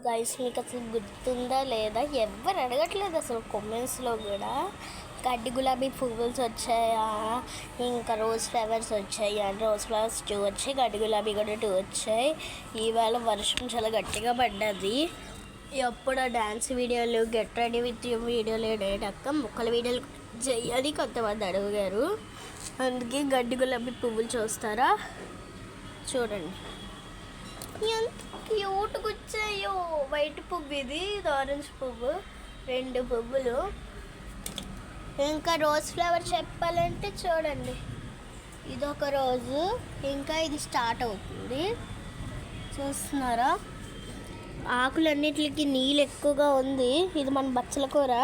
Guys మీకు అసలు గుర్తుందా లేదా? ఎవరు అడగట్లేదు అసలు కామెంట్స్లో కూడా. గడ్డి గులాబీ పువ్వులు వచ్చాయా, ఇంకా రోజ్ ఫ్లవర్స్ వచ్చాయి. రోజ్ ఫ్లవర్స్ 2 వచ్చాయి, గడ్డి గులాబీ కూడా 2 వచ్చాయి. ఈవేళ వర్షం చాలా గట్టిగా పడ్డది. ఎప్పుడు డ్యాన్స్ వీడియోలు, గెట్ రెడీ విత్ వీడియోలు వేయడాక మొక్కల వీడియోలు చెయ్యాలి కొంతమంది అడిగారు. అందుకే గడ్డి గులాబీ పువ్వులు చూస్తారా, చూడండి ఎంత క్యూట్గా వచ్చాయో. వైట్ పువ్వు ఇది ఆరెంజ్ పువ్వు, 2 పువ్వులు. ఇంకా రోజ్ ఫ్లవర్ చెప్పాలంటే చూడండి, ఇదొక రోజు, ఇంకా ఇది స్టార్ట్ అవుతుంది. చూస్తున్నారా, ఆకులన్నిటికి నీళ్ళు ఎక్కువగా ఉంది. ఇది మన బచ్చల కూర,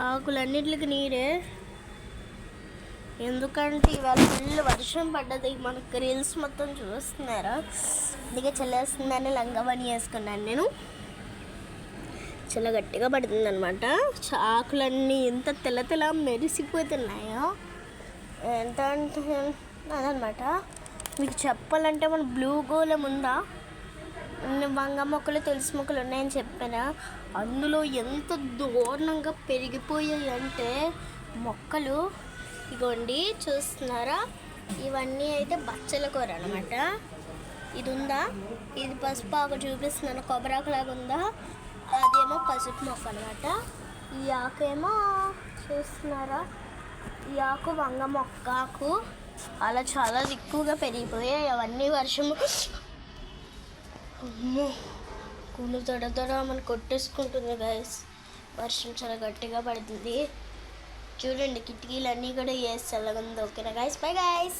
ఆకులన్నిటికి నీరే. ఎందుకంటే ఇవాళ ఫుల్ వర్షం పడ్డది. మనకు రీల్స్ మొత్తం చూస్తున్నారా, అందుకే చల్లేస్తుందని లంగావని వేసుకున్నాను నేను. చాలా గట్టిగా పడుతుంది అనమాట. ఆకులన్నీ ఎంత తెల్ల మెరిసిపోతున్నాయో. ఎంత అంటే అదనమాట. మీకు చెప్పాలంటే మన బ్లూ గోళం ఉందా, వంగ మొక్కలు, తులసి మొక్కలు ఉన్నాయని చెప్పానా, అందులో ఎంత దారుణంగా పెరిగిపోయాయి అంటే మొక్కలు. ఇగోండి చూస్తున్నారా, ఇవన్నీ అయితే బచ్చల కూర అనమాట. ఇది ఉందా, ఇది పసుపు ఆకు చూపిస్తున్నాను, కొబ్బరాకులాగా ఉందా, అదేమో పసుపు మొక్క అనమాట. ఈ ఆకు ఏమో చూస్తున్నారా, ఈ ఆకు వంగ మొక్క ఆకు. అలా చాలా ఎక్కువగా పెరిగిపోయాయి అవన్నీ. వర్షము కూలు తొడ మనం కొట్టేసుకుంటుంది గైస్. వర్షం చాలా గట్టిగా పడుతుంది. చూడండి కిటికీలు అన్నీ కూడా వేసి చల్లగా ఉంది. ఓకేనా గైస్, బై గైస్.